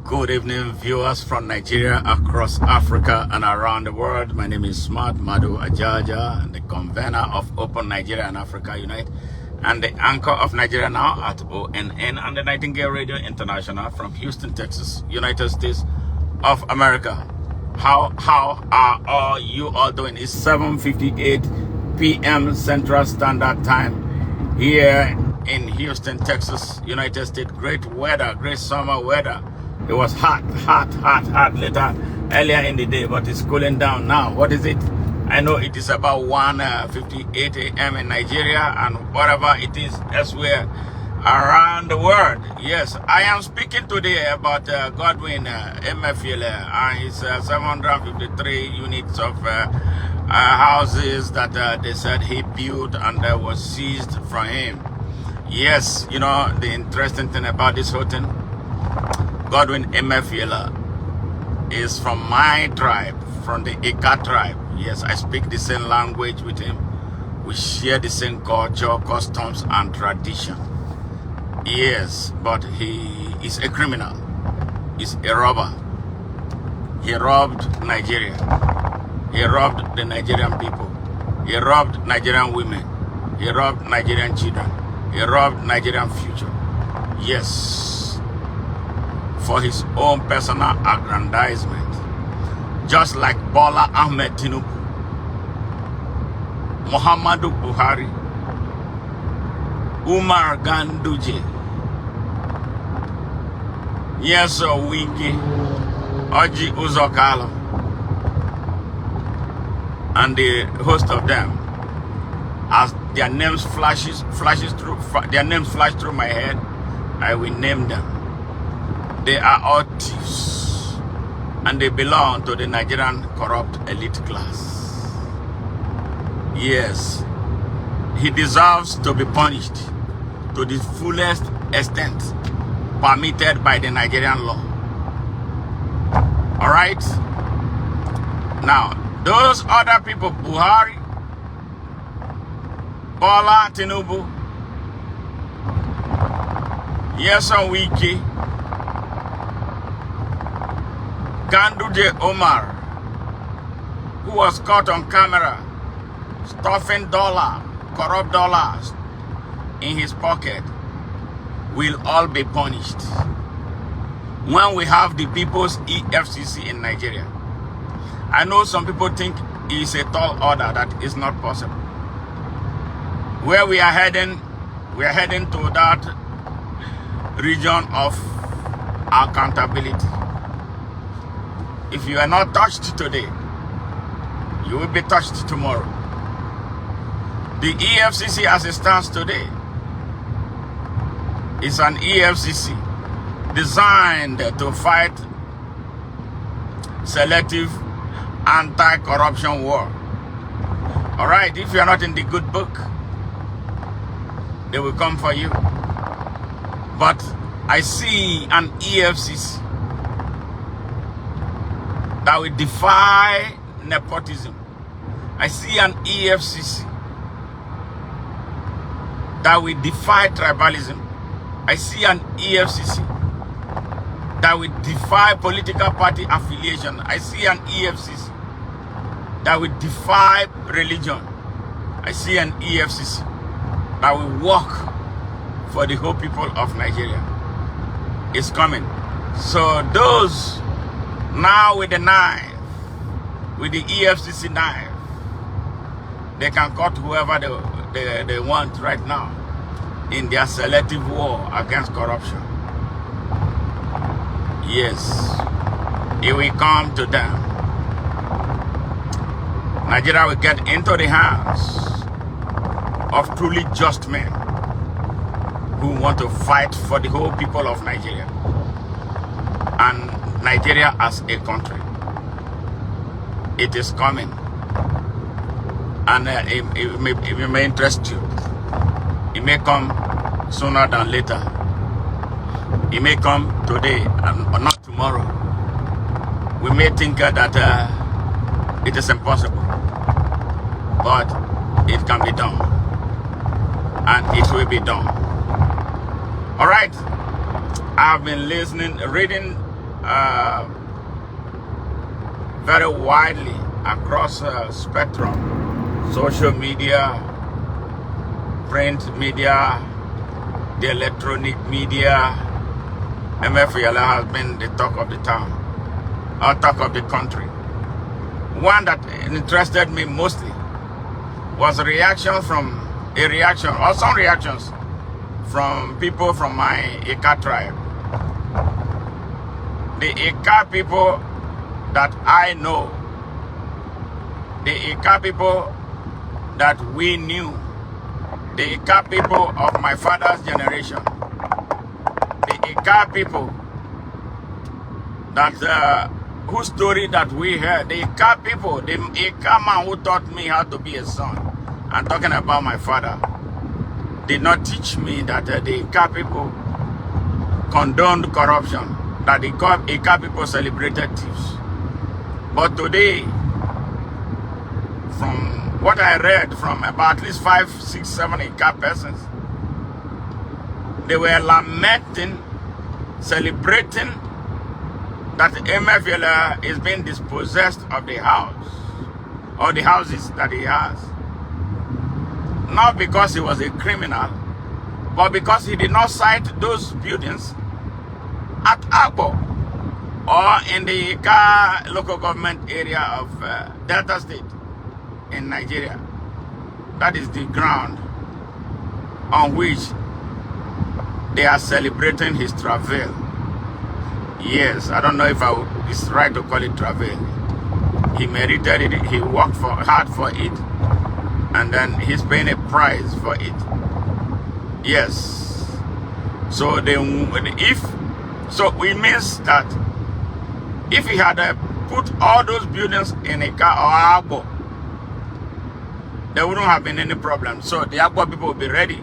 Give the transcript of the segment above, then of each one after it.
Good evening, viewers from Nigeria, across Africa, and around the world. My name is Muhammadu Buhari, the convener of Open Nigeria and Africa Unite, and the anchor of Nigeria Now at ONN and the Nightingale Radio International from Houston, Texas, United States of America. How are all you all doing? It's 7:58 p.m. Central Standard Time here in Houston, Texas, United States. Great weather, great summer weather. It was hot later earlier in the day, but it's cooling down now. What is it? I know it is about 1:58 a.m. in Nigeria and whatever it is elsewhere around the world. Yes, I am speaking today about Godwin Emefiele and his 753 units of houses that they said he built and was seized from him. Yes, you know, the interesting thing about this whole thing, Godwin Emefiele is from my tribe, from the Ika tribe. Yes, I speak the same language with him. We share the same culture, customs, and tradition. Yes, but he is a criminal. He's a robber. He robbed Nigeria. He robbed the Nigerian people. He robbed Nigerian women. He robbed Nigerian children. He robbed Nigerian future. Yes, for his own personal aggrandizement. Just like Bola, Ahmed, Tinubu, Muhammadu Buhari, Umar, Ganduje, Yeso Wiki, Oji Uzokalo, and the host of them. As their names flash through my head, I will name them. They are all thieves, and they belong to the Nigerian corrupt elite class. Yes, he deserves to be punished to the fullest extent permitted by the Nigerian law. All right? Now, those other people, Buhari, Bola, Tinubu, Yeson Wiki, Ganduje Umar, who was caught on camera stuffing corrupt dollars in his pocket, will all be punished when we have the People's EFCC in Nigeria. I know some people think it's a tall order. That is not possible. Where we are heading to that region of accountability. If you are not touched today, you will be touched tomorrow. The EFCC as it stands today is an EFCC designed to fight selective anti-corruption war. All right, if you are not in the good book, they will come for you. But I see an EFCC that will defy nepotism. I see an EFCC that will defy tribalism. I see an EFCC that will defy political party affiliation. I see an EFCC that will defy religion. I see an EFCC that will work for the whole people of Nigeria. It's coming. So those now with the knife, with the EFCC knife, they can cut whoever they want right now in their selective war against corruption. Yes, it will come to them. Nigeria will get into the hands of truly just men who want to fight for the whole people of Nigeria and Nigeria as a country. It is coming, and it may interest you. It may come sooner than later. It may come today and or not tomorrow. We may think that it is impossible, but it can be done, and it will be done. All right, I've been reading very widely across spectrum, social media, print media, the electronic media. Emefiele has been the talk of the town, or talk of the country. One that interested me mostly was a reaction, or some reactions from people from my Ika tribe. The Ika people that I know, the Ika people that we knew, the Ika people of my father's generation, the Ika people that whose story that we heard, the Ika people, the Ika man who taught me how to be a son. I'm talking about my father. Did not teach me that the Ika people condoned corruption, that the Ika people celebrated thieves. But today, from what I read from about at least 5, 6, 7 Ika persons, they were lamenting, celebrating that Emefiele is being dispossessed of the house, or the houses that he has. Not because he was a criminal, but because he did not cite those buildings at Agbo or in the Ika local government area of Delta State in Nigeria. That is the ground on which they are celebrating his travail. Yes, I don't know if it's right to call it travail. He merited it, he worked hard for it, and then he's paying a price for it. Yes. So it means that if he had put all those buildings in Ika or Agbo, there wouldn't have been any problem. So the Agbo people will be ready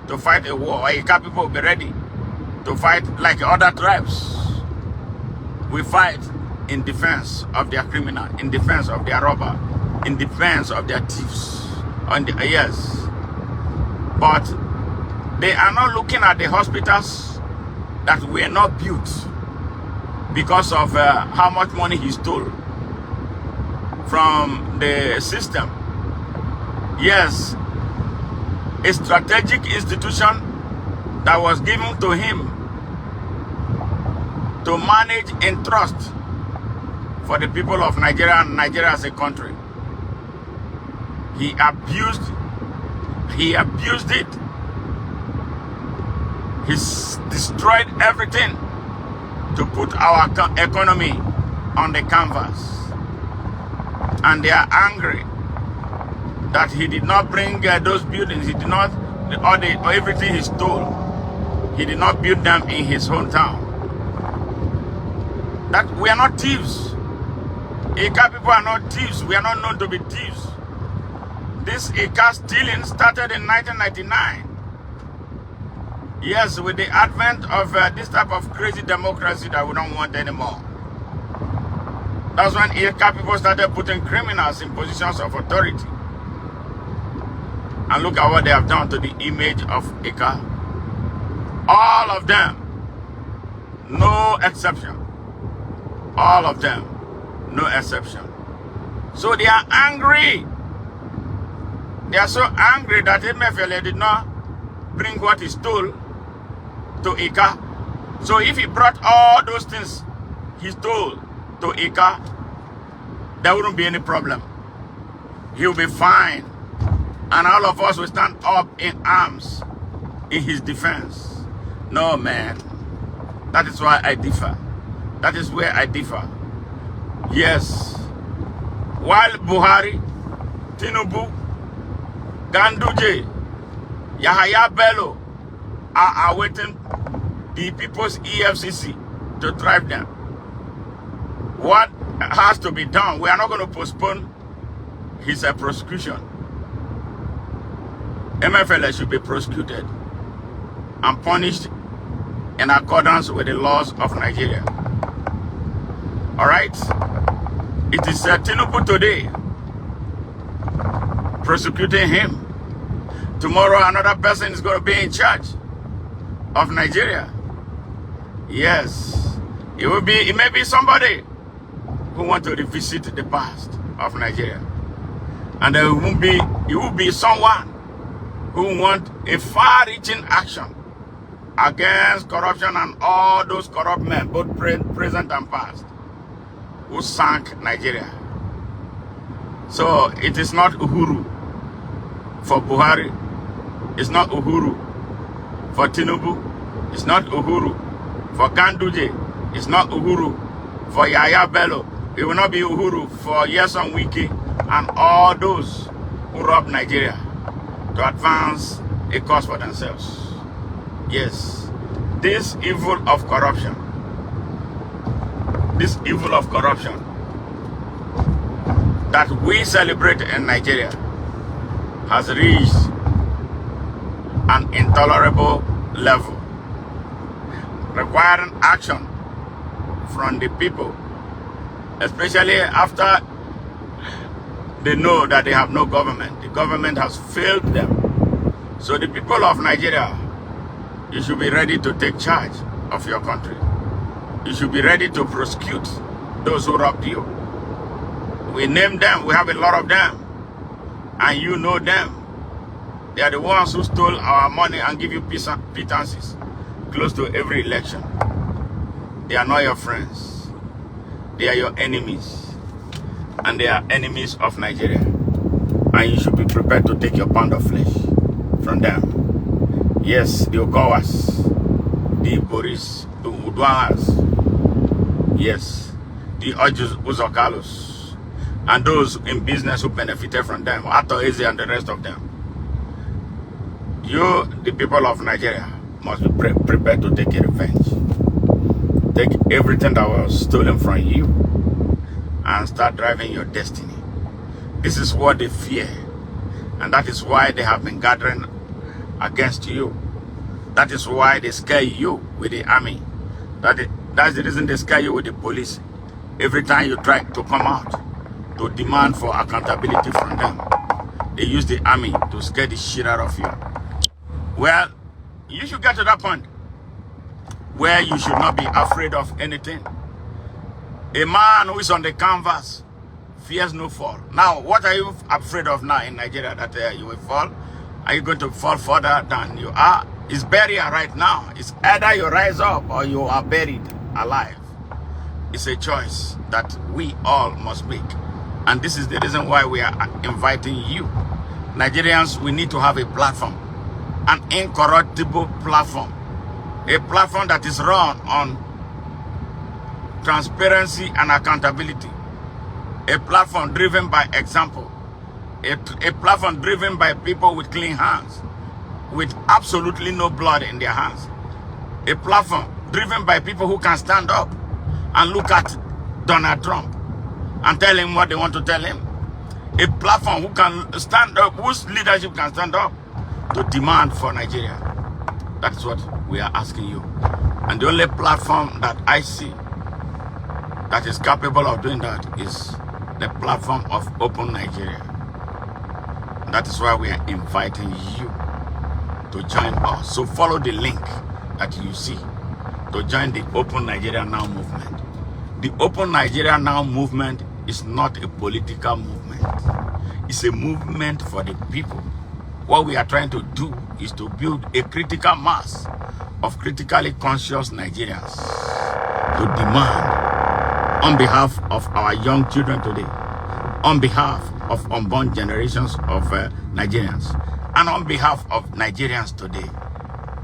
to fight a war, or Ika people will be ready to fight like other tribes. We fight in defense of their criminal, in defense of their robber, in defense of their thieves. Yes. But they are not looking at the hospitals that were not built because of how much money he stole from the system. Yes, a strategic institution that was given to him to manage and trust for the people of Nigeria and Nigeria as a country. He abused it. He's destroyed everything to put our economy on the canvas. And they are angry that he did not bring those buildings. He did not, or everything he stole, he did not build them in his hometown. That we are not thieves. Ika people are not thieves. We are not known to be thieves. This Ika stealing started in 1999. Yes, with the advent of this type of crazy democracy that we don't want anymore. That's when Ika people started putting criminals in positions of authority. And look at what they have done to the image of Ika. All of them, no exception. All of them, no exception. So they are angry. They are so angry that Emefiele did not bring what he stole to Ika. So if he brought all those things he stole to Ika, there wouldn't be any problem. He'll be fine. And all of us will stand up in arms in his defense. No, man. That is why I differ. That is where I differ. Yes. While Buhari, Tinubu, Ganduje, Yahaya, Bello are awaiting the people's EFCC to drive them. What has to be done? We are not going to postpone his prosecution. Emefiele should be prosecuted and punished in accordance with the laws of Nigeria. Alright? It is Tinubu today prosecuting him. Tomorrow another person is going to be in charge of Nigeria. Yes. It may be somebody who want to revisit the past of Nigeria. And it will be someone who want a far-reaching action against corruption and all those corrupt men, both present and past, who sank Nigeria. So it is not Uhuru for Buhari. It's not Uhuru for Tinubu. It's not Uhuru for Ganduje. It's not Uhuru for Yahaya Bello. It will not be Uhuru for Yeson Wiki and all those who rob Nigeria to advance a cause for themselves. Yes, this evil of corruption, that we celebrate in Nigeria has reached an intolerable level, requiring action from the people, especially after they know that they have no government. The government has failed them. So the people of Nigeria, you should be ready to take charge of your country. You should be ready to prosecute those who robbed you. We name them, we have a lot of them, and you know them. They are the ones who stole our money and give you pittances close to every election. They are not your friends. They are your enemies. And they are enemies of Nigeria. And you should be prepared to take your pound of flesh from them. Yes, the Okowas, the Boris, the Udwaras, yes, the Uzokalos, and those in business who benefited from them, Ato Eze and the rest of them. You, the people of Nigeria, must be prepared to take a revenge. Take everything that was stolen from you and start driving your destiny. This is what they fear, and that is why they have been gathering against you. That is why they scare you with the army. That's the reason they scare you with the police. Every time you try to come out to demand for accountability from them, they use the army to scare the shit out of you. Well, you should get to that point where you should not be afraid of anything. A man who is on the canvas fears no fall. Now, what are you afraid of now in Nigeria, that you will fall? Are you going to fall further than you are? It's burial right now. It's either you rise up or you are buried alive. It's a choice that we all must make. And this is the reason why we are inviting you. Nigerians, we need to have a platform. An incorruptible platform. A platform that is run on transparency and accountability. A platform driven by example. A platform driven by people with clean hands, with absolutely no blood in their hands. A platform driven by people who can stand up and look at Donald Trump and tell him what they want to tell him. A platform who can stand up, whose leadership can stand up to demand for Nigeria. That's what we are asking you. And the only platform that I see that is capable of doing that is the platform of Open Nigeria. That is why we are inviting you to join us. So follow the link that you see to join the Open Nigeria Now movement. The Open Nigeria Now movement is not a political movement. It's a movement for the people. What we are trying to do is to build a critical mass of critically conscious Nigerians to demand on behalf of our young children today, on behalf of unborn generations of Nigerians, and on behalf of Nigerians today,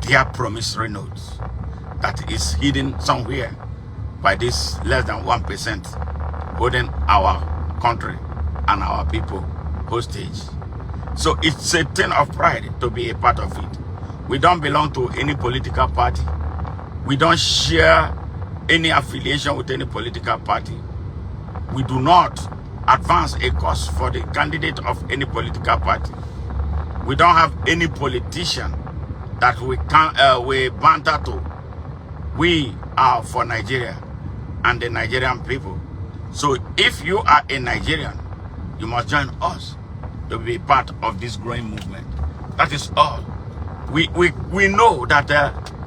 their promissory notes that is hidden somewhere by this less than 1% holding our country and our people hostage. So it's a thing of pride to be a part of it. We don't belong to any political party. We don't share any affiliation with any political party. We do not advance a cause for the candidate of any political party. We don't have any politician that we banter to. We are for Nigeria and the Nigerian people. So if you are a Nigerian, you must join us to be part of this growing movement. That is all. We know that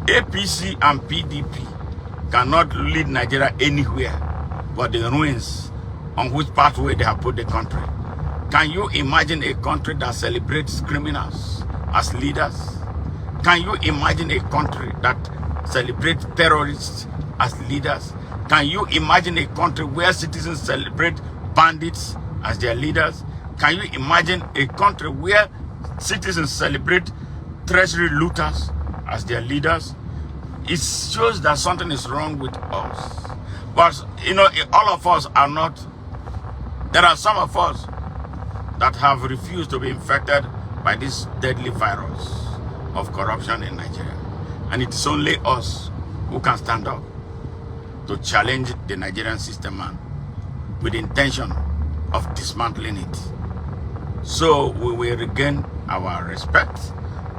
APC and PDP cannot lead Nigeria anywhere but the ruins on which pathway they have put the country. Can you imagine a country that celebrates criminals as leaders? Can you imagine a country that celebrates terrorists as leaders? Can you imagine a country where citizens celebrate bandits as their leaders? Can you imagine a country where citizens celebrate treasury looters as their leaders? It shows that something is wrong with us. But, you know, all of us are not. There are some of us that have refused to be infected by this deadly virus of corruption in Nigeria. And it is only us who can stand up to challenge the Nigerian system, man, with the intention of dismantling it. So we will regain our respect,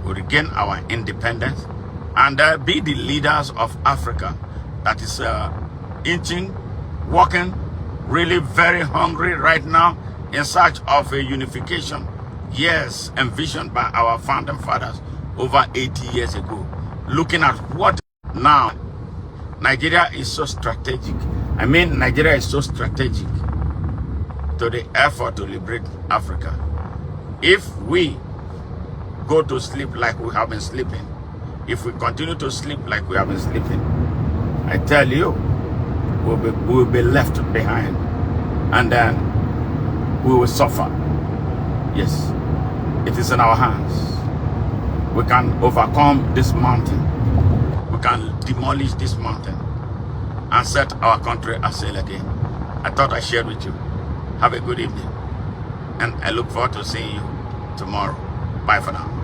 we regain our independence, and be the leaders of Africa that is inching, walking, really very hungry right now in search of a unification, yes, envisioned by our founding fathers over 80 years ago. Looking at what now, Nigeria is so strategic. I mean, Nigeria is so strategic to the effort to liberate Africa. If we go to sleep like we have been sleeping, if we continue to sleep like we have been sleeping, I tell you, we'll be left behind, and then we will suffer. Yes, it is in our hands. We can overcome this mountain. We can demolish this mountain and set our country sail again. I thought I shared with you. Have a good evening, and I look forward to seeing you tomorrow. Bye for now.